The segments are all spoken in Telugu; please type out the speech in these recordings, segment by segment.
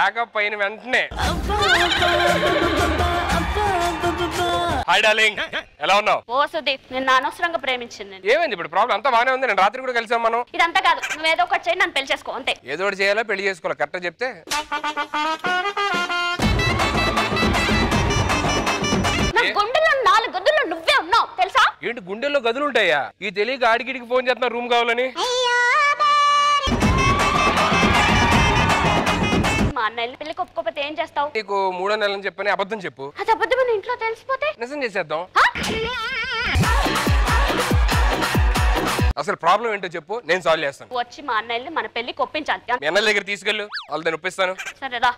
ప్యాకప్ అయిన వెంటనే హాయ్ డార్లింగ్, ఎలా ఉన్నావు? ఓ సుదీప్, నేను అనవసరంగా ప్రేమించింది. ఏమైంది ఇప్పుడు? ప్రాబ్లం అంతా బాగానే ఉంది. నేను రాత్రి కూడా కలిసాం మనం. ఇదంతా కాదు, నువ్వేదో ఒకటి చేయి, నన్ను పెళ్లి చేసుకో అంతే. ఏదో ఒకటి చేయాలా, పెళ్లి చేసుకోవాలి. కరెక్ట్ చెప్తే గుండెలో 4 గదుల్లో నువ్వే ఉన్నావు తెలుసా? ఏంటి గుండెల్లో గదులు ఉంటాయా? ఈ తెలియక ఆడికిడికి ఫోన్ చేస్తున్నా రూమ్ కావాలని. మా అన్నయ్య పెళ్లికి ఒప్పుకోకపోతే ఏం చేస్తావు? నీకు 3వ నెల అని చెప్పని అబద్ధం చెప్పు. అది అబద్ధమని ఇంట్లో తెలిసిపోతే నిజం చేసేద్దాం. అసలు ప్రాబ్లం ఏంటో చెప్పు, నేను సాల్వ్ చేస్తాను. వచ్చి మా అన్నయ్యని మన పెళ్లికి ఒప్పించాలి. మీ అన్నల దగ్గర తీసుకెళ్ళు, వాళ్ళు దాన్ని ఒప్పిస్తాను. సరేరా.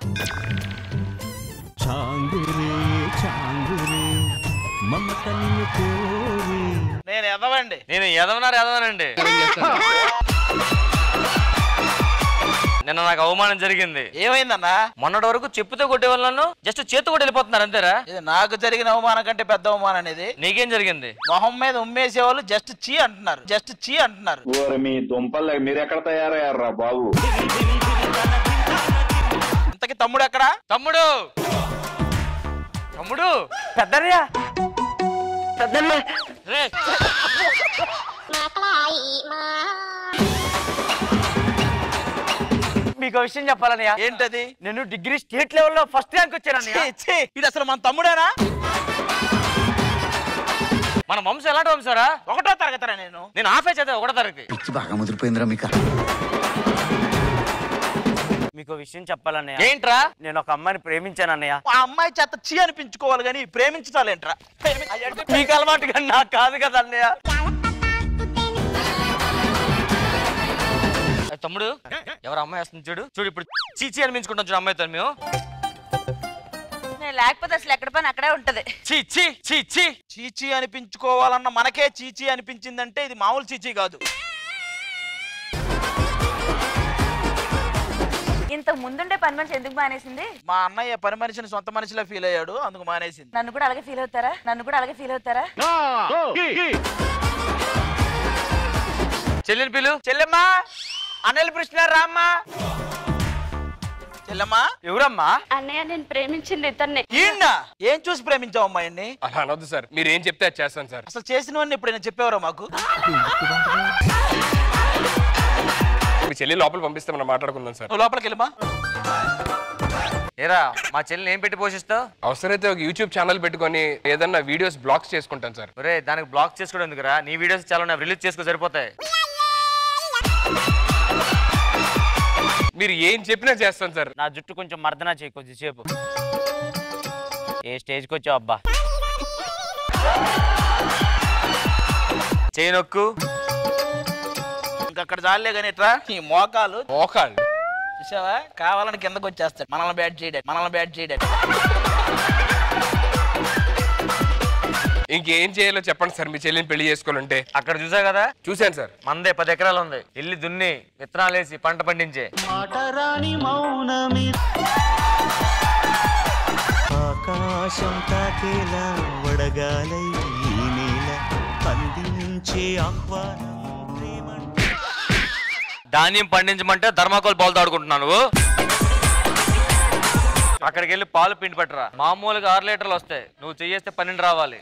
నేను ఎదవండి. నేను ఎదవనండి. నిన్న నాకు అవమానం జరిగింది. ఏమైందన్నా? మొన్నటి వరకు చెప్పుతో కొట్టే వాళ్ళను జస్ట్ చేతి కొట్టి వెళ్ళిపోతున్నారు అంతేరా? ఇది నాకు జరిగిన అవమానం కంటే పెద్ద అవమానం అనేది. నీకేం జరిగింది? మొహం మీద ఉమ్మేసే వాళ్ళు జస్ట్ చీ అంటున్నారు. మీ దుంపలు మీరెక్కడ తయారయ్యారా బాబు? ఇంతకి తమ్ముడు ఎక్కడా? తమ్ముడు పెద్దయ్యా మీకు విషయం చెప్పాలన్నయ్య. ఏంటది? నేను డిగ్రీ స్టేట్ లెవెల్లో ఫస్ట్ ర్యాంక్ వచ్చానన్నయ్య. ఇది అసలు మన తమ్ముడేనా? మన వంశం ఎలాంటి వంశారా? 1వ తరగతిరా నేను. నేను ఆఫే చదివా 1వ తరగతి. పిచ్చి బాగా ముదిరిపోయిందిరా మీకు. మీకు విషయం చెప్పాలన్నయ్య. ఏంట్రా? నేను ఒక అమ్మాయిని ప్రేమించానన్నయ్య. ఆ అమ్మాయి చేత చీ అనిపించుకోవాలి కానీ ప్రేమించాలేంట్రా? మీకు అలవాటు కానీ నాకు కాదు కదా అన్నయ్య. తమ్ముడు ఎవరు అమ్మాయి వస్తుంది చూడు ఇప్పుడు చీచి అనిపించుకుంటాం చూడు అమ్మాయితో మేము. లేకపోతే అసలు ఎక్కడ పని అక్కడే ఉంటది. చీచి అనిపించుకోవాలన్న మనకే చీచి అనిపించిందంటే ఇది మామూలు చీచి కాదు. ఇంత ముందుండే పని మనిషి ఎందుకు మానేసింది? మా అన్నయ్య పని మనిషిని సొంత మనిషిలో ఫీల్ అయ్యాడు, అందుకు మానేసింది. నన్ను కూడా అలాగే ఫీల్ అవుతారా? చెల్లిని పిలు. చెల్లెమ్మా, అనిల్ కృష్ణ రామ్మా. చెల్లెమ్మా ఎవరమ్మా? అన్నయ్య, నేను ప్రేమించింది ఇతన్ని. ఏం చూసి ప్రేమించావు అమ్మాయిని? అలా అనొద్దు సార్, మీరు ఏం చెప్తే అది చేస్తాను సార్. అసలు చేసినవన్నీ ఎప్పుడైనా చెప్పేవారా మాకు? మీ చెల్లి లోపల పంపిస్తే మనం మాట్లాడుకుందాం సార్. లోపలికి వెళ్ళమా. ఏరా మా చెల్లిని ఏం పెట్టి పోషిస్తావు? అవసరమైతే ఒక యూట్యూబ్ ఛానల్ పెట్టుకొని ఏదన్నా వీడియోస్ బ్లాక్స్ చేసుకుంటాను సార్. ఒరే దానికి బ్లాక్ చేసుకోవడం ఎందుకురా? నీ వీడియోస్ చాలా రిలీజ్ చేసుకో సరిపోతాయి. మీరు ఏం చెప్పినా చేస్తాను సార్. నా జుట్టు కొంచెం మర్దనా చేయి కొద్దిసేపు. ఏ స్టేజ్కి వచ్చావు అబ్బా? చేయి నొక్కు. ఇంకక్కడ చాలే కానీ ఇట్రా ఈ మోకాలు చూసావా? కావాలని కిందకు వచ్చేస్తాడు మనల్ని బ్యాట్ చేయడం. ఇంకేం చేయాలో చెప్పండి సార్. మీ చెల్లిని పెళ్లి చేసుకోవాలంటే. అక్కడ చూసా కదా? చూశాను సార్. మందే 10 ఎకరాలు ఉంది. ఇల్లు దున్ని విత్తనాలు వేసి పంట పండించే. ఆకాశం తాకేలా వడగాలై ఈ నేల అందించే ఆహ్వానం. ధాన్యం పండించమంటే ధర్మాకోల్ పాలు తాడుకుంటున్నావు నువ్వు. అక్కడికి వెళ్ళి పాలు పిండి పట్టరా. మామూలుగా 6 లీటర్లు వస్తాయి, నువ్వు చెయ్యేస్తే 12 రావాలి.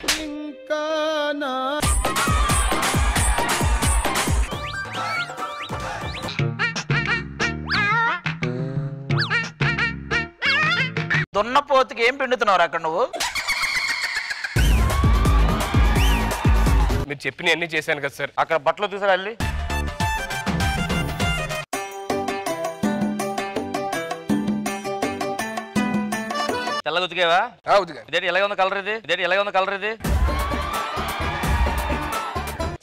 దున్నపోతుకి ఏం పిండుతున్నావు అక్కడ నువ్వు? మీరు చెప్పిన అన్ని చేశాను కదా సార్. అక్కడ బట్టలు చూసారా వెళ్ళి? తెల్లగా ఉతికేవా? ఇదేంటి ఎలాగ ఉంది కలర్ ఇది?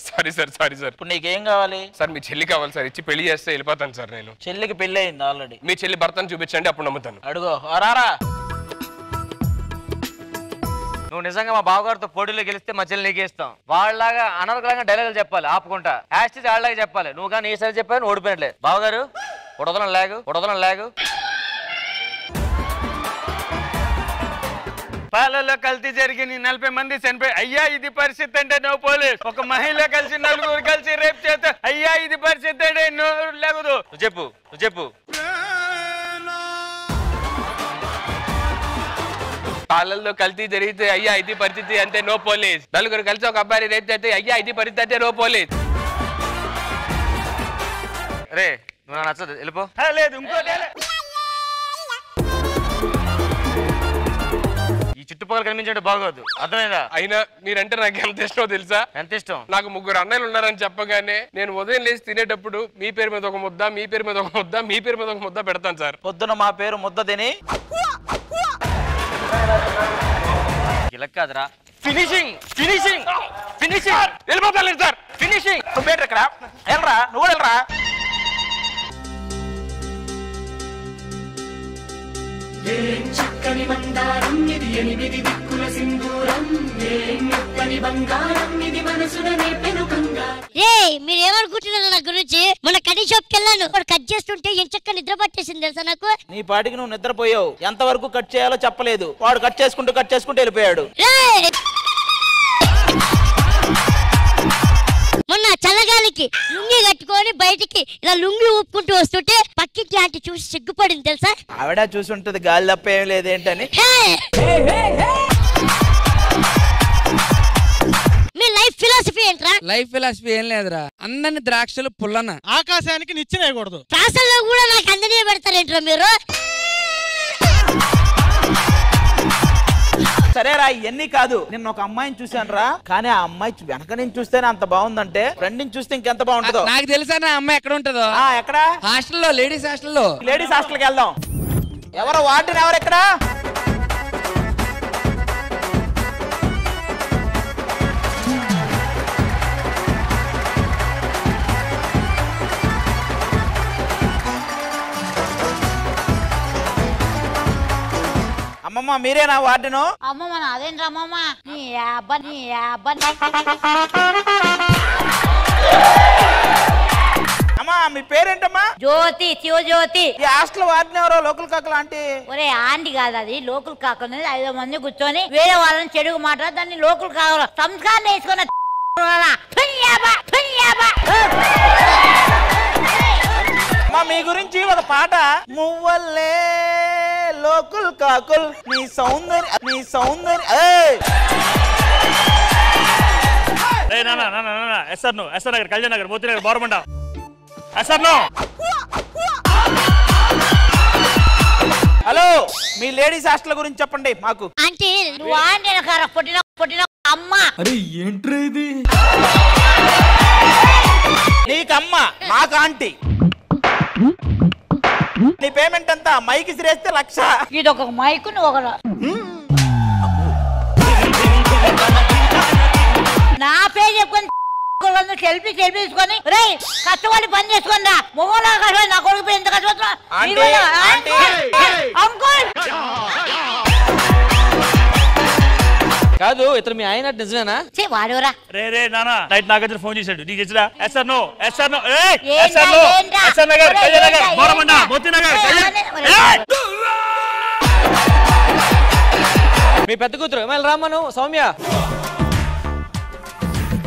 Sorry sir. ఇప్పుడు నీకేం కావాలి? సార్ మీ చెల్లి కావాలి సార్. ఇచ్చి పెళ్లి చేస్తే వెళ్ళిపోతాను సార్ నేను. చెల్లికి పెళ్లి అయింది ఆల్రెడీ. మీ చెల్లి భర్తను చూపించండి, అప్పుడు నమ్ముతాను. అడుగో రారా. నువ్వు నిజంగా మా బావగారితో పోటీలో గెలిస్తే మా చెల్లి నీకే ఇస్తాం. వాళ్ళలాగా అనర్గళంగా డైలాగులు చెప్పాలి ఆపుకుంటా. హ్యాష్ వాళ్ళలాగా చెప్పాలి. నువ్వు కానీ ఈసారి చెప్పాను ఓడిపోయినట్లే. బావగారు ఉడదలం లేగు. పాలలో కల్తీ జరిగి 40 మంది చనిపోయి. అయ్యా ఇది పరిస్థితి అంటే నో పోలీస్. ఒక మహిళ కలిసి 4 కలిసి రేప్ చేస్తే అయ్యా ఇది పరిస్థితి అంటే నో లేకదు. నువ్వు చెప్పు పాలల్లో కల్తీ జరిగితే అయ్యా ఇది పరిస్థితి అంటే నో పోలీస్. నలుగురు కలిసి ఒక అబ్బాయి రేప్ అయితే అయ్యా ఇది పరిస్థితి అంటే నో పోలీస్. రే నువ్వు నాకు నచ్చదు వెళ్ళిపో. లేదు ఇంకోటి ఈ చుట్టుపక్కల కనిపించే బాగోదు అర్థమైందా? అయినా మీరంటే నాకు ఎంత ఇష్టమో తెలుసా? ఎంత ఇష్టం? నాకు 3 అన్నయ్యలు ఉన్నారని చెప్పగానే నేను ఉదయం లేచి తినేటప్పుడు మీ పేరు మీద ఒక ముద్ద, మీ పేరు మీద ఒక ముద్ద, మీ పేరు మీద ఒక ముద్ద పెడతాను సార్. పొద్దున మా పేరు ముద్ద తిని ఇలా కాదురా ఫినిషింగ్ ఫినిషింగ్ ఫినిషింగ్ వెళ్ళిపోతాను సార్. ఫినిషింగ్. నువ్వు బయట ఎక్కడ వెళ్ళరా, నువ్వు వెళ్ళరా. చక్కని మందారం ఇది 8 దిక్కుల సింధూరం, మెత్తని బంగారం ఇది మనసున నేపెను బంగారం. మీరేమనుకుంటున్నారు నా గురించి? మన కటింగ్ షాప్ కి వెళ్ళాను, కట్ చేస్తుంటే ఎంచక్క నిద్ర పట్టేసింది తెలుసా నాకు. నీ పాటికి నువ్వు నిద్రపోయావు. ఎంతవరకు కట్ చేయాలో చెప్పలేదు. వాడు కట్ చేసుకుంటూ వెళ్ళిపోయాడు. మొన్న చల్లగాలికి లుంగి కట్టుకొని బయటికి ఇలా లుంగి ఊపుకుంటూ వస్తుంటే పక్కింటి ఆంటీ చూసి సిగ్గుపడింది తెలుసా. ఆవిడ చూసి ఉంటది గాలి తప్ప ఏం లేదేంటని. మీ లైఫ్ ఫిలాసఫీ ఏంట్రా? లైఫ్ ఫిలాసఫీ ఏం లేదురా, అందరిని ద్రాక్షలు పుల్లన ఆకాశానికి నిచ్చినేయకూడదు. క్లాసుల్లో కూడా నాకు అందరినీ పెడతారేంట్రా మీరు? సరేరా ఇవన్నీ కాదు, నిన్న ఒక అమ్మాయిని చూశాను రా. కానీ ఆ అమ్మాయి వెనక నుంచి చూస్తేనే అంత బాగుందంటే ఫ్రెండ్ నుంచి చూస్తే ఇంకెంత బాగుంటుందో. నాకు తెలుసా నా అమ్మాయి ఎక్కడ ఉంటుందో. ఎక్కడ? హాస్టల్లో, లేడీస్ హాస్టల్లో. లేడీస్ హాస్టల్కి వెళ్దాం. ఎవరు వార్డెన్? ఎవరు ఎక్కడ? అమ్మమ్మ మీరేనా వార్డెను? అమ్మమ్మ అదేంట్రా అమ్మమ్మ? అమ్మా మీ పేరేంటమ్మా? జ్యోతి, శివజ్యోతి. ఈ హాస్టల్ వార్డెన్ ఎవరో లోకల్ కాకలు ఆంటీ. ఒరే ఆంటీ కాదు అది, లోకల్ కాకుండా 5 మంది కూర్చొని వేరే వాళ్ళని చెడుగు మాట్లాడు, దాన్ని లోకల్ కావాలి సంస్కారం వేసుకున్న. మీ గురించి ఒక పాట. మువ్వల్లే లోకల్ కాకుల్ నీ సౌందర్య కళ్యాణ్ నగర్ మోతీనగర్ బోరమండ ఎస్ఆర్. హలో మీ లేడీస్ హాస్టల్ గురించి చెప్పండి మాకు. అంటే నువ్వు ఆంటీ పుట్టిన అమ్మ. అరే ఏంట్రా ఇది? నీకమ్మ మాకు ఆంటీ. నీ పేమెంట్ ఎంత? మైక్ సిరేస్తే 1,00,000. ఇది ఒక మైకు, నువ్వు ఒక నా పేరు చెప్పుకొని సెల్ఫీ తీసుకొని కష్టపడి పని చేసుకుని రా. మొహంలో కష్టపడి నా కొడుకు ఎంత కష్టపడుతున్నా. కాదు ఇతను మీ ఆయన నిజమేనా? వాడురా రే రే నానా నైట్ నాగార్జున ఫోన్ చేశాడు. నీకు ఇచ్చిరా? ఎస్ఆర్ నో నగర్ కళ్యాణ్ నగర్ బోరమండ మోతీనగర్. మీ పెద్ద కూతురు మళ్ళీ రామ్మను సౌమ్య.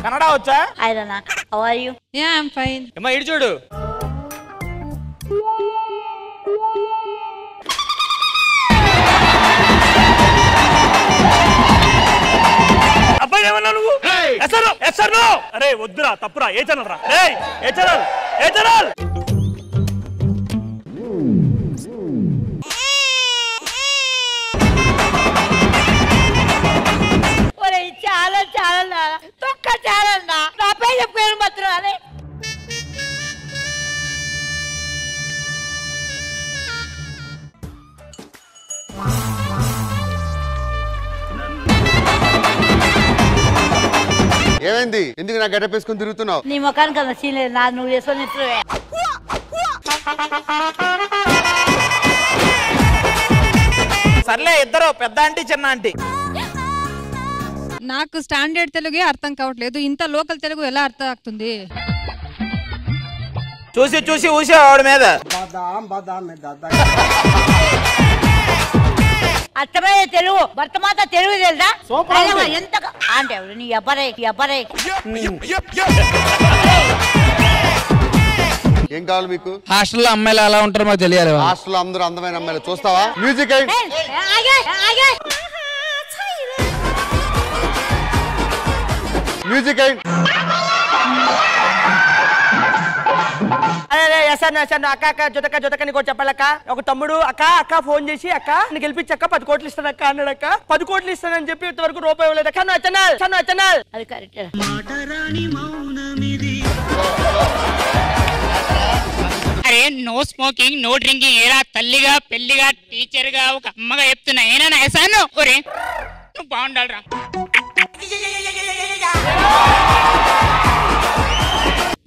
కన్నడ వచ్చా? ఐరనా how are you? Yeah I am fine. అమ్మా ఇటు చూడు. అబ్బాయి ఏమన్నా నువ్వు? SR no. అరే వద్దురా, తప్పురా. ఏ ఛానల్ రా? ఏ ఛానల్? చాలా తొక్క చాలా నా పేరు మాత్రం అదే. ఏమైంది? ఎందుకు నా గడ్డ పేసుకొని తిరుగుతున్నావు? నీ ముఖానికి అంత సీన్ లేదు, నా నువ్వు చేసుకొని. సర్లే ఇద్దరు పెద్ద ఆంటీ చిన్న ఆంటీ. నాకు స్టాండర్డ్ తెలుగే అర్థం కావట్లేదు, ఇంత లోకల్ తెలుగు ఎలా అర్థం అవుతుంది? చూసి ఊసే ఆవిడ మీద. అర్థమైన తెలుగు, భర్తమాత తెలుగు తెలుసా? ఎంత అంటే నీ ఎవ్వరై ఏం కావాలి మీకు? హాస్టల్లో అమ్మాయిలు ఎలా ఉంటారో మాకు తెలియాలి. హాస్టల్లో అందరూ అందమైన అమ్మాయిలు చూస్తావా? మ్యూజిక్ మ్యూజిక్ అయింది. అక్క జొతక నీకు చెప్పాలక్క. ఒక తమ్ముడు అక్క ఫోన్ చేసి అక్క నీకు గెలిపించక్క 10 కోట్లు ఇస్తానక్క అన్నాడక్క. 10 కోట్లు ఇస్తానని చెప్పి ఇంతవరకు రూపాయి ఇవ్వలేదక్క. అది కరెక్ట్. అరే నో స్మోకింగ్ నో డ్రింకింగ్ ఏరా తల్లిగా పెళ్లిగా టీచర్ గా ఒక అమ్మగా చెప్తున్నా ఏనా ఎసాను ఒరే నువ్వు బాగుండాలరా.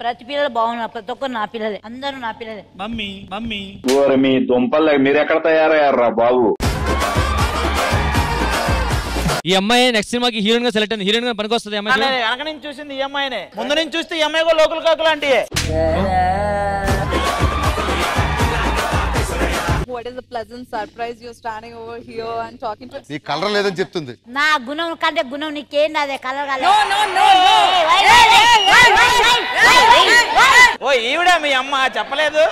ప్రతి పిల్లలు బాగున్నారు, ప్రతి ఒక్కరు నా పిల్లలే, అందరూ నా పిల్లలే. మమ్మీ ఓరి మీ దుంపలు మీరు ఎక్కడ తయారయ్యారా బాబు? ఈ అమ్మాయి నెక్స్ట్ సినిమాకి హీరోయిన్ గా సెలెక్ట్ అయింది. హీరోయిన్ గా పనికొస్తుంది అమ్మాయి. వెనక నుంచి చూసింది ఈ అమ్మాయినే, ముందు నుంచి చూస్తే ఈ అమ్మాయి కూడా లోకల్ కాకులు అంటే. What is the pleasant surprise you're standing over here and talking to? నీ కలర్ లేదని చెప్తుంది. నా గుణం కంటే గుణం నీకేంది? అదే కలర్ ఓ ఈవిడ మీ అమ్మ చెప్పలేదు.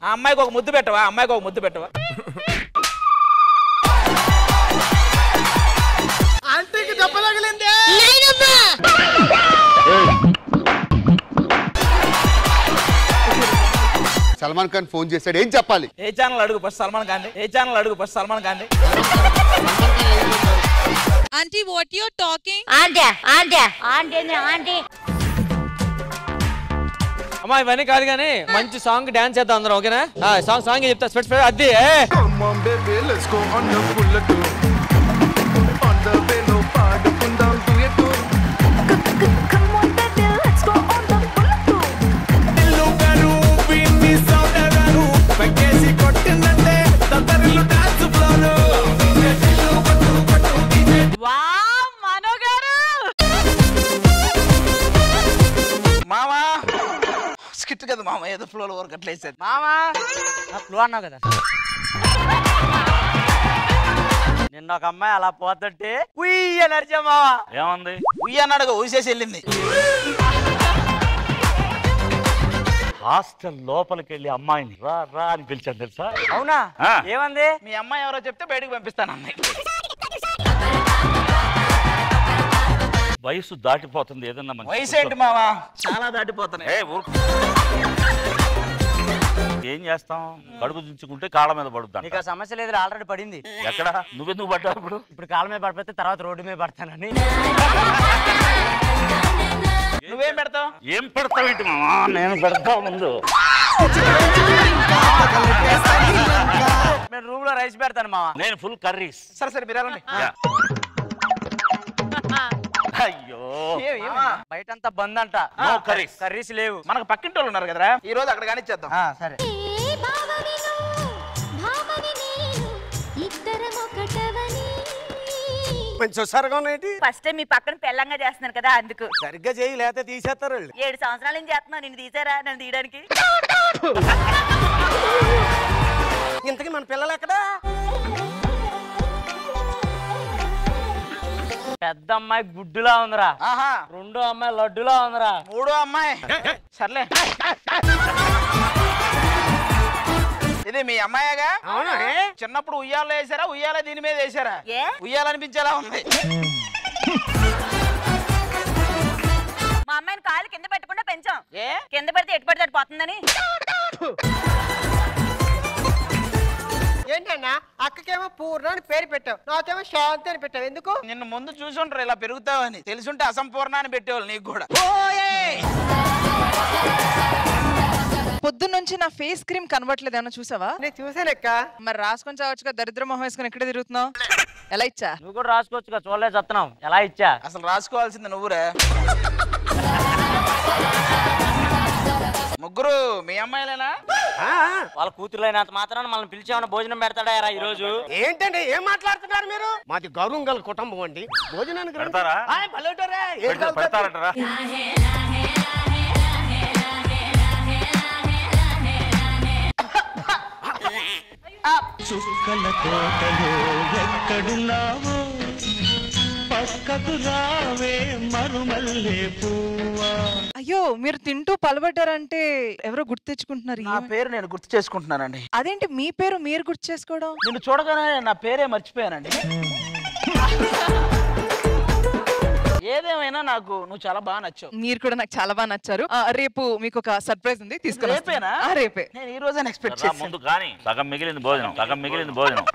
ఆ అమ్మాయికి ఒక ముద్దు పెట్టవా? అమ్మాయికి ఒక ముద్దు పెట్టవా? ఆంటీకి దెబ్బ తగిలింది. సల్మాన్ ఖాన్ ఫోన్ చేశాడు, ఏం చెప్పాలి? ఏ ఛానల్ అడుగు first Salman Khan. Auntie, what you're talking? Aunty అమ్మా ఇవన్నీ కాదు కానీ మంచి సాంగ్ డాన్స్ చేద్దాం అందరం, ఓకేనా? సాంగ్ చెప్తా స్పెట్ అది. మామా స్కిట్ కదా మామ, ఏదో ఫ్లోలో వర్క్ అట్లా వేసేది. మామా ఫ్లో అన్నావు కదా. నిన్న ఒక అమ్మాయి అలా పోతుంటే ఉయ్య నడిచా మావా. ఏమంది? ఉయ్య అన్నాడుగా, ఊసేసి వెళ్ళింది. హాస్టల్ లోపలికి వెళ్ళి అమ్మాయిని రా రా అని పిలిచాను తెలుసా? అవునా? ఏమంది? మీ అమ్మాయి ఎవరో చెప్తే బయటకు పంపిస్తాను అమ్మాయి. వయసు దాటిపోతుంది, ఏదన్నా వయసు ఏంటి మావా? చాలా దాటిపోతున్నాయి. ఏం చేస్తాం? కడుపు దించుకుంటే కాళ్ళ మీద పడుద్దాం. నీకు ఆ సమస్య లేదు, ఆల్రెడీ పడింది. ఎక్కడ? నువ్వెందుకు పడ్డావు ఇప్పుడు? ఇప్పుడు కాళ్ళ మీద పడిపోతే తర్వాత రోడ్డు మీద పడతానని. నువ్వేం పెడతావు? ఏం పెడతావు ఏంటి మామా? నేను పెడతా ముందు. నేను రూమ్ లో రైస్ పెడతాను మావా. నేను ఫుల్ కర్రీస్. సరే మీరు అయ్యో బయటంతా బంద్ అంట, కర్రీస్ లేవు. మనకు పక్కింటి వాళ్ళు ఉన్నారు కదరా, ఈ రోజు అక్కడ కానిచ్చేద్దాం. సరే. ఫస్ట్ టైం మీ పక్కన పెళ్ళంగా చేస్తున్నారు కదా, అందుకు సరిగ్గా చేయి లేకపోతే తీసేస్తారు. 7 సంవత్సరాల నుంచి చేస్తున్నావు, నిన్ను తీసారా నన్ను తీయడానికి? ఇంతకీ మన పిల్లలు ఎక్కడా? పెద్ద అమ్మాయి గుడ్డులా ఉందిరా, రెండో అమ్మాయి లడ్డులా ఉందిరా, మూడో అమ్మాయి సర్లే. ఇది మీ అమ్మాయిగా? చిన్నప్పుడు ఉయ్యాల వేసారా? ఉయ్యాల దీని మీద వేసారా? ఉయ్యాలనిపించేలా ఉంది. మా అమ్మాయిని కాలు కింద పెట్టకుండా పెంచాం, కింద పెడితే ఎటు పడితే పోతుందని. ఏంటన్నా అక్కకేమో పూర్ణ అని పేరు పెట్టావు, నాకేమో శాంతి అని పెట్టావు, ఎందుకు? నిన్ను ముందు చూసుంటారు ఇలా పెరుగుతావని, తెలుసుంటే అసంపూర్ణ అని పెట్టేవాళ్ళు నీకు కూడా. పొద్దున్నుంచి నా ఫేస్ క్రీమ్ కనబట్లేదు, ఏమన్నా చూసావా? నేను చూసానక్క. మరి రాసుకొని చావచ్చుగా, దరిద్ర మొహం వేసుకొని ఎక్కడ తిరుగుతున్నావు? ఎలా ఇచ్చా? నువ్వు కూడా రాసుకోవచ్చుగా, చూడలేదు చెప్తున్నావు. ఎలా ఇచ్చా? అసలు రాసుకోవాల్సింది నువ్వురా. ముగ్గురు మీ అమ్మాయిలేనా? వాళ్ళ కూతురులైనంత మాత్రాన మనం పిలిచామని భోజనం పెడతాడా ఈ రోజు? ఏంటండి ఏం మాట్లాడుతున్నారు మీరు? మాది గౌరవం గల కుటుంబం అండి, భోజనానికి పెడతారా? పెడతారటరా. చుక్కల తోటలో ఎక్కడున్నావో పక్క పక్కకు రావే మరుమల్లే పువ్వా. అయ్యో మీరు తింటూ పలబడ్డారంటే ఎవరో గుర్తు తెచ్చుకుంటున్నారు. నా పేరు నేను గుర్తు చేసుకుంటున్నానండి. అదేంటి మీ పేరు మీరు గుర్తు చేసుకోవడం? నిన్ను చూడగానే నా పేరే మర్చిపోయానండి. ఏదేమైనా నాకు నువ్వు చాలా బాగా నచ్చావు. మీరు కూడా నాకు చాలా బాగా నచ్చారు. రేపు మీకు ఒక సర్ప్రైజ్ ఉంది, తీసుకుని రేపేనా? రేపే. నేను ఈ రోజే ఎక్స్పెక్ట్ చేశాను. ముందు కానీ సగం మిగిలింది భోజనం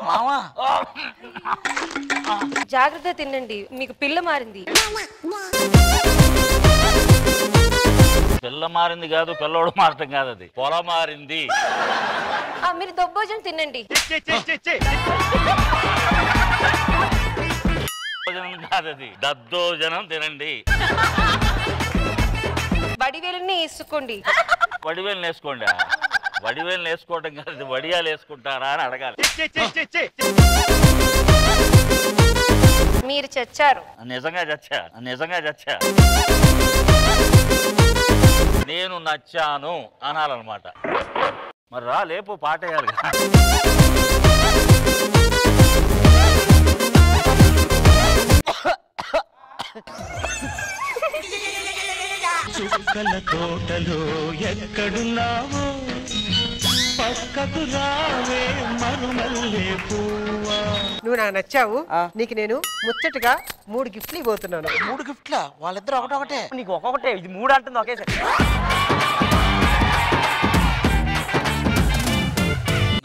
మామా జాగ్రత్త తినండి, మీకు పిల్ల మారింది. పిల్ల మారింది కాదు, పిల్లోడు మారటం కాదు, అది పొల మారింది. మీరు దొబ్బోజనం తినండి. భోజనం కాదు, అది దద్దోజనం తినండి. వడివేలుని వేసుకోండి. వడివేలు వేసుకోండి. వడివేలు వేసుకోవటం కాదు, వడియాలు వేసుకుంటారా అని అడగాలి. మీరు చచ్చారు. నిజంగా చచ్చా నేను నచ్చాను అనాలన్నమాట. మరి రా లేపు పాట వేయాలి. చుక్కల తోటలో ఎక్కడున్నావో పక్కకు రావే మరుమల్లే పువ్వా. నువ్వు నాకు నచ్చావు. నీకు నేను ముచ్చటగా 3 గిఫ్ట్లు ఇవ్వబోతున్నాను. 3 గిఫ్ట్లా? వాళ్ళిద్దరు ఒకటే. నీకు ఒక్కొక్కటే, ఇది 3 అంటుంది ఒకేసారి.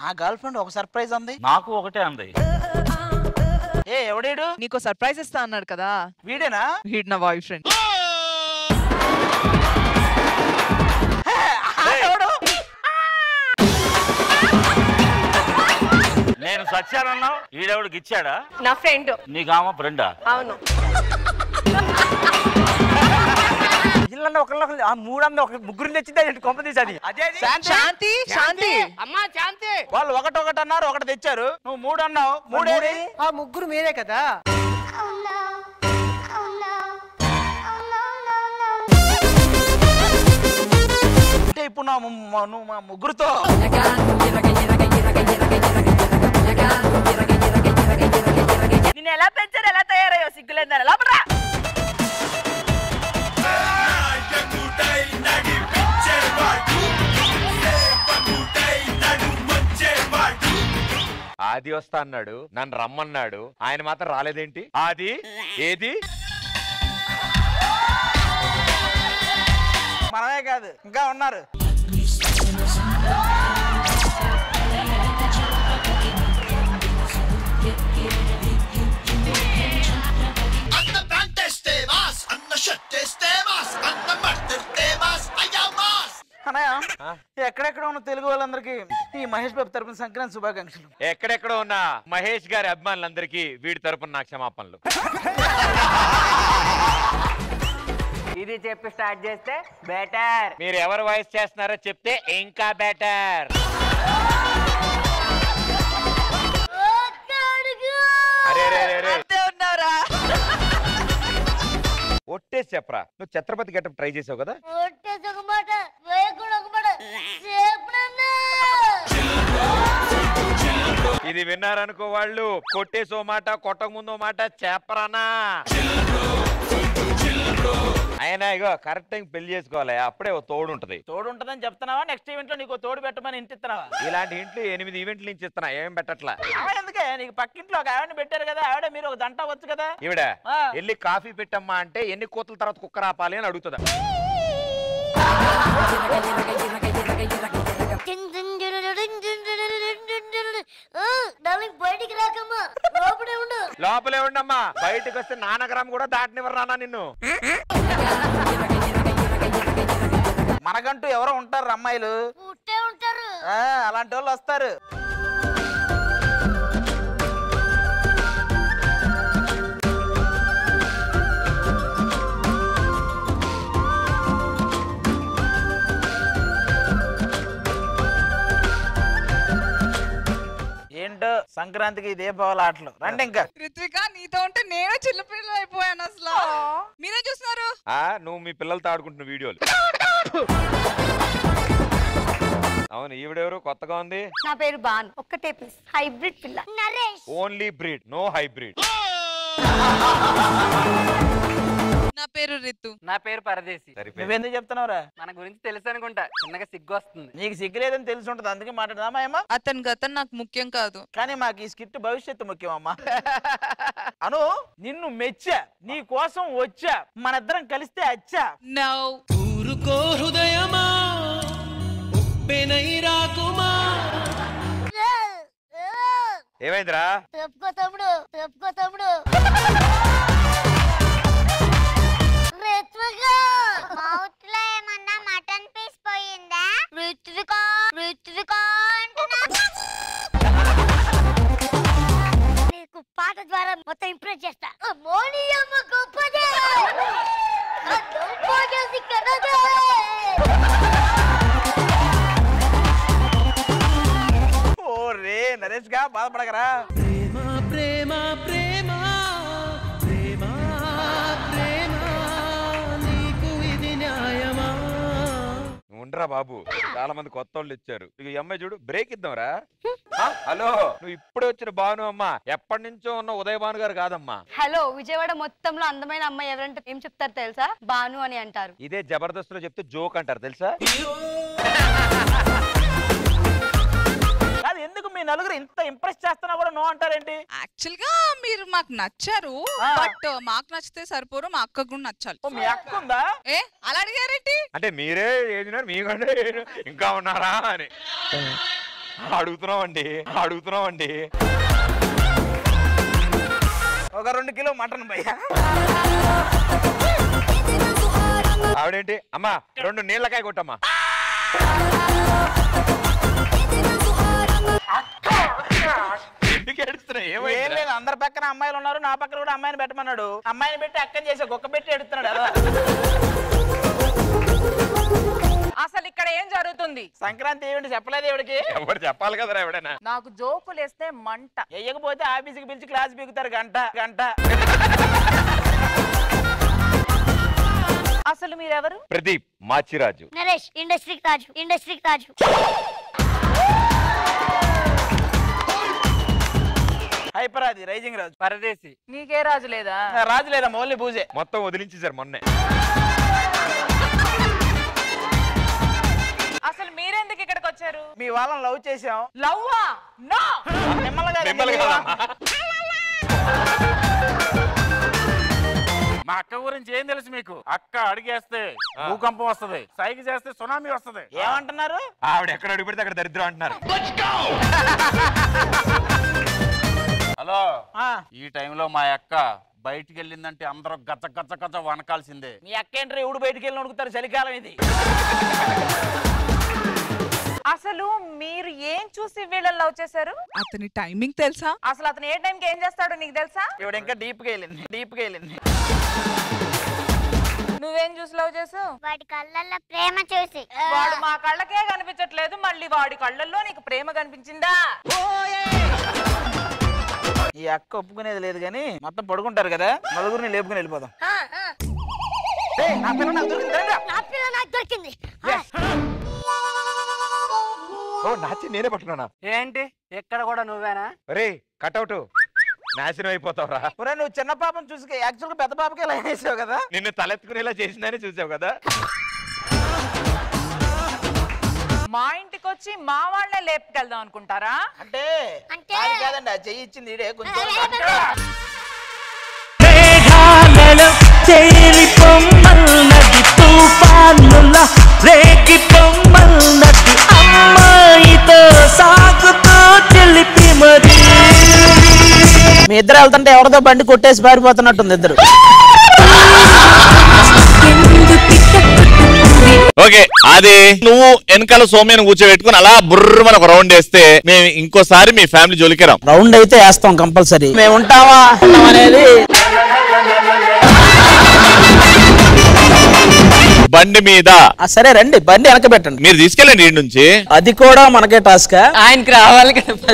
నా గర్ల్ ఫ్రెండ్ ఒక సర్ప్రైజ్ అంది. నాకు ఒకటే అంది. ఏ ఎవడేడు? నీకు సర్ప్రైజ్ ఇస్తా అన్నాడు కదా. వీడేనా? వీడు నా బాయ్ ఫ్రెండ్. నేను సచ్చానన్నావు, ఈడెవడికి ఇచ్చాడా? నా ఫ్రెండ్. నీకు ఆమె ఫ్రెండా? అవును. ఇళ్ళన్న ఒకళ్ళు ఆ 3 అన్న ఒక ముగ్గురు తెచ్చింది కొంప తీసాది. శాంతి శాంతి అమ్మా శాంతి. వాళ్ళు ఒకటి అన్నారు, ఒకటి తెచ్చారు. నువ్వు 3 అన్నావు. 3 ఆ ముగ్గురు మీరే కదా. అంటే ఇప్పుడు నువ్వు మా ముగ్గురుతో నిన్ను ఎలా పెంచారు, ఎలా తయారయ్యో సిగ్గులేదని లోపల. ఆది వస్తా అన్నాడు, నన్ను రమ్మన్నాడు, ఆయన మాత్రం రాలేదేంటి? ఆది ఏది? మనమే కాదు ఇంకా ఉన్నారు. ఎక్కడెక్కడ ఉన్న తెలుగు వాళ్ళందరికీ ఈ మహేష్ బాబు తరపున సంక్రాంతి శుభాకాంక్షలు. ఎక్కడెక్కడ ఉన్న మహేష్ గారి అభిమానులందరికీ వీడి తరపున నా క్షమాపణలు. ఇది చెప్పి స్టార్ట్ చేస్తే బెటర్. మీరు ఎవరు వాయిస్ చేస్తున్నారో చెప్తే ఇంకా బెటర్. ఒట్టేసి చెప్పరా, నువ్వు ఛత్రపతి గెటప్ ట్రై చేసావు కదా? ఇది విన్నారనుకో వాళ్ళు, కొట్టేసో మాట కొట్టక ముందో మాట చెప్పరానా? అయినా ఇగో కరెక్ట్ టైం పెళ్లి చేసుకోవాలి, అప్పుడే తోడు ఉంటది. తోడు ఉంటదని చెప్తున్నావా? నెక్స్ట్ ఈవెంట్ లో నీకు తోడు పెట్టమని ఇంటి ఇస్తున్నావా? ఇలాంటి ఇంట్లో 8 ఈవెంట్లు నుంచి ఇస్తున్నా, ఏం పెట్టట్లా. ఎందుకే నీకు పక్కింట్లో ఒక ఆవిడని పెట్టారు కదా, ఆవిడ మీరు ఒక దంట వచ్చు కదా. ఈవిడ వెళ్ళి కాఫీ పెట్టమ్మా అంటే ఎన్ని కోతల తర్వాత కుక్క రాపాలి అని అడుగుతుందా? లోపలే ఉండమ్మా, బయటకు వస్తే నానగరం కూడా దాటనివ్వరానా నిన్ను. మనకంటూ ఎవరో ఉంటారు అమ్మాయిలు, అలాంటి వాళ్ళు వస్తారు. ఏంటో సంక్రాంతికి దీపావళి ఆటలు రండి. ఇంకా రిత్విక నీతో ఉంటే నేను చిన్నపిల్లలు అయిపోయాను అసలు. మీరే చూస్తున్నారు? నువ్వు మీ పిల్లలతో ఆడుకుంటున్న వీడియోలు. అవును, ఈవిడెవరు కొత్తగా ఉంది? నా పేరు బాను. ఒక్కటే పీస్ హైబ్రిడ్ పిల్ల. Naresh. Only breed, no hybrid. నా పేరు రితు. నా పేరు పరదేశి. నువ్వెందుకు చెప్తున్నావురా? మన గురించి తెలుసు అనుకుంటా, చిన్నగా సిగ్గు వస్తుంది. నీకు సిగ్గులేదని తెలిసి ఉంటుంది, అందుకే మాట్లాడదామా ఏమా? అతని గతం నాకు ముఖ్యం కాదు, కానీ మాకు ఈ స్కిట్ భవిష్యత్తు ముఖ్యం అమ్మా. అను నిన్ను మెచ్చా, నీ కోసం వచ్చా, మనిద్దరం కలిస్తే అచ్చా. ఊరుకో హృదయమా, ఉప్పెనై రాకుమా. ఏమైందిరా? చెప్పుకో తమ్ముడు, చెప్పుకో తమ్ముడు. రిత్వికా, మౌత్ లో ఏమన్నా మటన్ పీస్ పోయిందా? రిత్వికా, రిత్వికా అంటున్నా. నీకు పాట ద్వారా మొత్తం ఇంప్రెస్ చేస్తా. మోని అమ్మ గొప్పదే, గొప్పది కదదే. ఓరే నరేష్ గా బాధపడగరా. ప్రేమ ప్రేమ ప్రేమ ప్రేమ ప్రేమ, నీకు ఇది న్యాయమా? ఉండరా బాబు, చాలా మంది కొత్త వాళ్ళు ఇచ్చారు. ఇక ఈ అమ్మాయి చూడు, బ్రేక్ ఇద్దాంరా. హలో, నువ్వు ఇప్పుడే వచ్చిన భాను అమ్మా, ఎప్పటి నుంచో ఉన్న ఉదయ భాను గారు కాదమ్మా. హలో, విజయవాడ మొత్తంలో అందమైన అమ్మాయి ఎవరంటే ఏం చెప్తారు తెలుసా? బాను అని అంటారు. ఇదే జబర్దస్త్ లో చెప్తే జోక్ అంటారు తెలుసా? కాదు, ఎందుకు మీ నలుగురు ఇంత ఇంప్రెస్ చేస్తున్నా కూడా నో అంటారేంటి? యాక్చువల్ గా మీరు మాకు నచ్చారు, బట్ మాకు నచ్చితే సరిపోరు, మా అక్క కూడా నచ్చాలి. మీ అక్క ఉందా? ఏ అలా అడిగారేంటి? అంటే మీరే ఏదినారు, మీకంటే ఇంకా ఉన్నారా అని అడుగుతున్నామండి. ఒక 2 కిలో మటన్ భయ్యా. ఆవిడేంటి అమ్మా, 2 నీళ్ళకాయ కొట్టమ్మా. ఎందుకు ఏడుస్తున్నా? ఏం లేదు, అందరి పక్కన అమ్మాయిలు ఉన్నారు, నా పక్కన కూడా అమ్మాయిని పెట్టమన్నాడు. అమ్మాయిని పెట్టి అక్కని చేసి కుక్క పెట్టి ఎడుతున్నాడు కదా. అసలు ఇక్కడ ఏం జరుగుతుంది? సంక్రాంతి ఏమిటి చెప్పలేదు ఎవడికి? ఎవరు చెప్పాలి కదరా ఎవడైనా. నాకు జోకులు వేస్తే మంట. వేయకపోతే ఆఫీస్కి పిలిచి క్లాస్ పీకుతారు గంట గంట. అసలు మీరెవరు? ప్రదీప్ మాచిరాజు. నరేష్ ఇండస్ట్రీ రాజు, ఇండస్ట్రీ రాజు. హైపరాది రైజింగ్ రాజు. పరదేశి. నీకే రాజు లేదా? రాజు లేదా, ఓన్లీ పూజే. మొత్తం వదిలించేశారు మొన్నే. అసలు మీరెందుకు ఇక్కడికి వచ్చారు? మీ వాళ్ళని లవ్ చేసాం. లవ్వా? నో. మా అక్క గురించి ఏం తెలుసు మీకు? అక్క అడిగేస్తే భూకంపం వస్తది, సైకి చేస్తే సునామీ వస్తది. ఏమంటున్నారు? ఆవిడ ఎక్కడ అడుగు పెడితే అక్కడ దరిద్రం అంటున్నారు. హలో, ఈ టైంలో మా అక్క బయటికి వెళ్ళిందంటే అందరూ గచ్చ గచ్చ గచ్చ వనకాల్సిందే. మీ అక్క ఏంటో ఎవడు బయటికి వెళ్ళి వణుకుతారు, చలికాలం ఇది. అసలు మీరు ఏం చూసి వీళ్ళని లవ్ చేశారు? అతని టైమింగ్ తెలుసా? అసలు అతను ఏ టైంకి ఏం చేస్తాడో నీకు తెలుసా? ఇవిడ ఇంకా డీప్ గా వెళ్ళింది. నువ్వేం చూసి లవ్ చేసావు? వాడి కళ్ళల్లో ప్రేమ చూసి. వాడు మా కళ్ళకే కనిపించట్లేదు, మళ్ళీ వాడి కళ్ళల్లో నీకు ప్రేమ కనిపించిందా? ఈ అక్క ఒప్పుకునేది లేదు కానీ మొత్తం పడుకుంటారు కదా, నలుగురిని లేపుకుని వెళ్ళిపోదాం. నా పిల్ల నాకు దొరికింది. ఓ నాచి నేనే పట్టుకున్నా. ఏంటి ఎక్కడ కూడా నువ్వేనా? రే కట్అవుట్ నాశనం అయిపోతావురా. నువ్వు చిన్న పాపం చూసి యాక్చువల్ గా పెద్ద పాపకే లైన్ వేసావు కదా. నిన్ను తలెత్తుకునేలా చేసిందని చూసావు కదా. మా ఇంటికి వచ్చి మా వాళ్ళే లేపుకెళ్దాం అనుకుంటారా? అంటే కాదండి, ఆ చెయ్యి ఇచ్చింది ఈడే కొంచెం. మేఘాలలో చేరి పొమ్మన్నది తుఫానుల రేగి పొమ్మన్నది అమ్మాయితో సాగుతూ తెలిపి మరి. మీ ఇద్దరు వెళ్తుంటే ఎవరితో బండి కొట్టేసి పారిపోతున్నట్టుంది ఇద్దరు. ఓకే, అది నువ్వు వెనకాల సోమ్యను కూర్చోబెట్టుకుని అలా బుర్ర మన ఒక రౌండ్ వేస్తే మేము ఇంకోసారి మీ ఫ్యామిలీ జోలికి రాం. రౌండ్ అయితే వేస్తాం కంపల్సరీ. మేము ఉంటావా అనేది బండి మీద. సరే రండి, బండి వెనక పెట్టండి. మీరు తీసుకెళ్ళండి ఇంటి నుంచి. అది కూడా మనకే టాస్క్. ఆయనకి రావాలి కదా.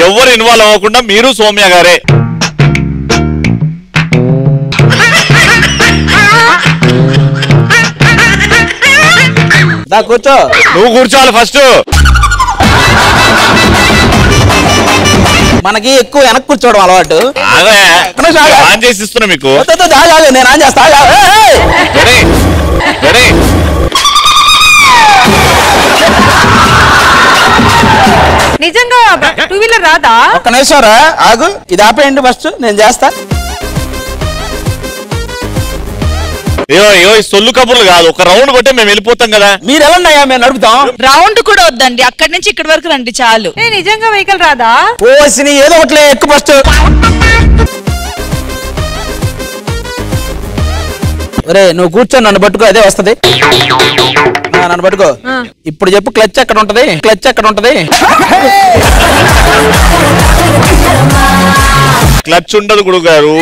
ఎవరు ఇన్వాల్వ్ అవ్వకుండా మీరు సౌమ్య గారే. దా కూర్చో. నువ్వు కూర్చోవాలి ఫస్ట్. మనకి ఎక్కువ వెనక్కి కూర్చోవడం అలవాటు. ఆన్ చేసి ఇస్తున్నా మీకు. నేను ఆన్ చేస్తా. నిజంగా 2 వీలర్ రాదా? ఒక్క నిమిషం రా, ఆగు. ఇది ఆపేయండి ఫస్ట్, నేను చేస్తా. సొల్లు కబుర్లు కాదు, ఒక రౌండ్ కొట్టే మేము వెళ్ళిపోతాం కదా. మీరు వెళ్ళండియా, మేము నడుపుతాం. రౌండ్ కూడా వద్దండి, అక్కడి నుంచి ఇక్కడి వరకు రండి చాలు. నిజంగా వెహికల్ రాదా? ఓసిని ఏదో ఒకట్లే, ఎక్కువ ఫస్ట్. ఒరే నువ్వు కూర్చో, నన్ను పట్టుకో, అదే వస్తది. నన్ను పట్టుకో. ఇప్పుడు చెప్పు, క్లచ్ ఎక్కడ ఉంటది? క్లచ్ ఎక్కడ ఉంటది? క్లచ్ ఉండదు గురువు గారు.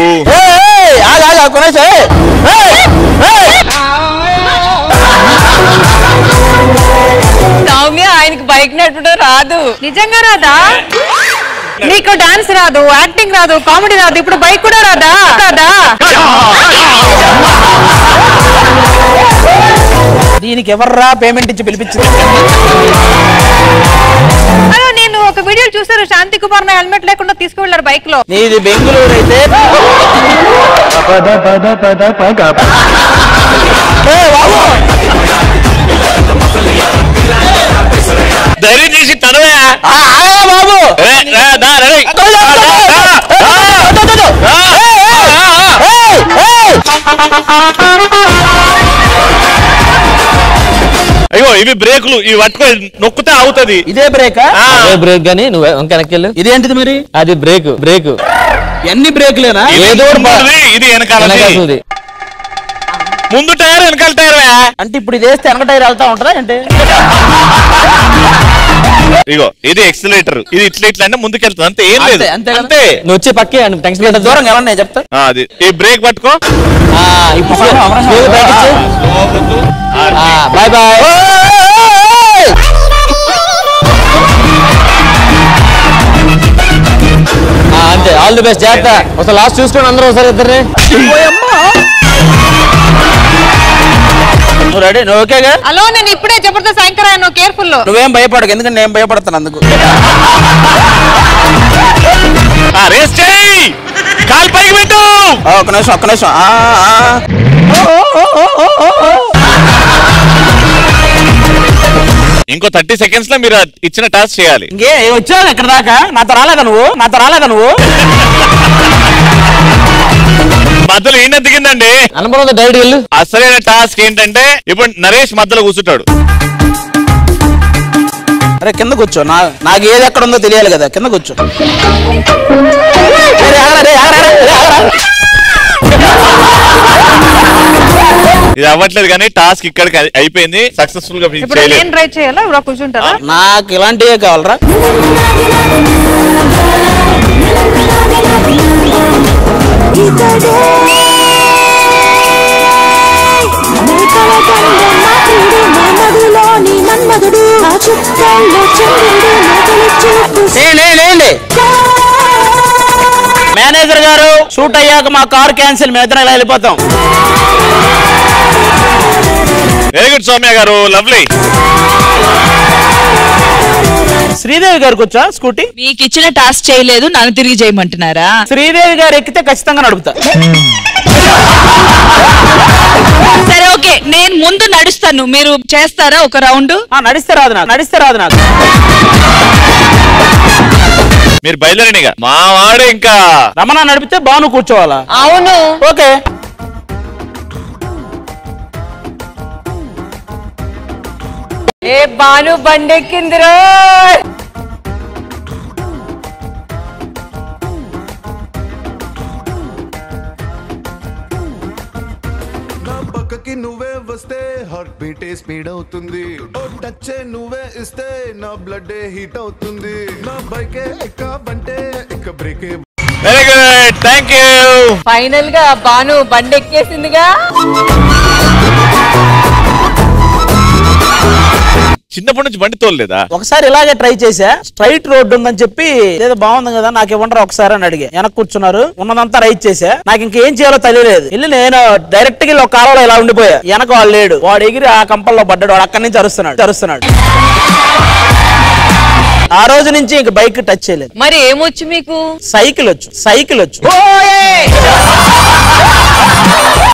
సౌమ్య ఆయనకి బైక్ నడపడం రాదు. నిజంగా రాదా? నీకు డాన్స్ రాదు, యాక్టింగ్ రాదు, కామెడీ రాదు, ఇప్పుడు బైక్ కూడా రాదా? దీనికి ఎవర్రా పేమెంట్ ఇచ్చి పిలిపించింది? నేను ఒక వీడియో చూసారు, శాంతి కుమార్ నా హెల్మెట్ లేకుండా తీసుకువెళ్ళారు బైక్ లో. నీది బెంగళూరు అయితే ధైర్యం చేసి తనవే బాబు. అయ్యో ఇవి బ్రేకులు, ఇవి పట్టుకొని నొక్కితే అవుతుంది. ఇదే బ్రేకా? బ్రేక్ గానీ నువ్వు వెనకెళ్ళు. ఇదేంటిది మరి? అది బ్రేక్. ఎన్ని బ్రేకులేనా? ఇది వెనకాల, ముందు టైర్ వెనకాల టైర్. అంటే ఇప్పుడు ఇది వేస్తే వెనక టైర్ వెళ్తా ఉంటుందా అంటే? ఇగో ఇది ఎక్సిలేటర్, ఇది ఇట్లా ఇట్లా అంటే ముందుకెళ్తుంది, అంతే, ఏం లేదు. అంతే. నువ్వు వచ్చి పక్కే టెన్షన్ దూరం ఎలా నేను చెప్తా. అది ఈ బ్రేక్ పట్టుకో. Bye bye. అంతే, ఆల్ ది బెస్ట్. జాగ్రత్త. ఒకసారి లాస్ట్ చూసుకోండి అందరూ ఒకసారి ఇద్దరిని. రెడీ? నువ్వు ఓకేగా? హలో, నేను ఇప్పుడే జబర్దస్త్ యాంకర్ అయ్యాను, కేర్ఫుల్. నువ్వేం భయపడకు, ఎందుకంటే నేను భయపడతాను అందుకు. రేస్ చేయి, కాలు పైకి పెట్టు. ఒక్క నిమిషం. ఇంకో 30 seconds లో మీరు ఇచ్చిన టాస్క్ చేయాలి. ఇంకే వచ్చావు ఇక్కడ దాకా, నాతో రాలేదా నువ్వు? మధ్యలో ఏంటి దిగిందండి అనుభవం డైరెక్ట్ వెళ్ళు. అసలైన టాస్క్ ఏంటంటే ఇప్పుడు నరేష్ మధ్యలో కూర్చుంటాడు. అరే కింద కూర్చో, నాకు ఏది ఎక్కడ ఉందో తెలియాలి కదా, కింద కూర్చో. ఇది అవ్వట్లేదు కానీ టాస్క్ ఇక్కడికి అయిపోయింది, సక్సెస్ఫుల్ గా ట్రై చేయాలా? ఇప్పుడు కూర్చుంటారా? నాకు ఇలాంటివే కావాలరా. మేనేజర్ గారు, షూట్ అయ్యాక మా కార్ క్యాన్సిల్, మేము ఇద్దరం ఇలా వెళ్ళిపోతాం. వెరీ గుడ్ సౌమ్య గారు, లవ్లీ. శ్రీదేవి గారు కూర్చో స్కూటీ. మీకు ఇచ్చిన టాస్క్ చేయలేదు, నన్ను తిరిగి చేయమంటున్నారా? శ్రీదేవి గారు ఎక్కితే ఖచ్చితంగా నడుపుతా. సరే ఓకే, నేను ముందు నడుస్తాను, మీరు చేస్తారా ఒక రౌండ్? నడిస్తే రాదు నాకు. మీరు బయలుదేరినిగా, మా వాడు ఇంకా రమణ నడిపితే బాను కూర్చోవాలా? అవును. ఓకే. ఏ బాను బండెక్కిందిరో. పక్కకి నువ్వే వస్తే హార్ట్ బీటే స్పీడ్ అవుతుంది, టచ్ నువ్వే ఇస్తే నా బ్లడ్ హీట్ అవుతుంది, నా బైకే ఎక్కాబంటే ఎక్క బ్రేకే. Very good, thank you. Final గా బాను బండెక్కేసిందిగా. చిన్నప్పటి నుంచి బండి తోలలేదా? ఒకసారి ఇలాగే ట్రై చేసా, స్ట్రైట్ రోడ్డు ఉందని చెప్పి ఏదో బాగుంది కదా నాకు ఇవ్వండి ఒకసారి అని అడిగా. వెనక్కి కూర్చున్నారు, ఉన్నదంతా రైట్ చేసా. నాకు ఇంకేం చేయాలో తెలియలేదు. వెళ్ళి నేను డైరెక్ట్ గా ఒక కాలంలో ఇలా ఉండిపోయా. వెనక వాడు లేడు, వాడు ఎగిరి ఆ కంపల్లో పడ్డాడు. వాడు అక్కడి నుంచి అరుస్తున్నాడు. ఆ రోజు నుంచి ఇంక బైక్ టచ్ చేయలేదు. మరి ఏమొచ్చు మీకు? సైకిల్ వచ్చు.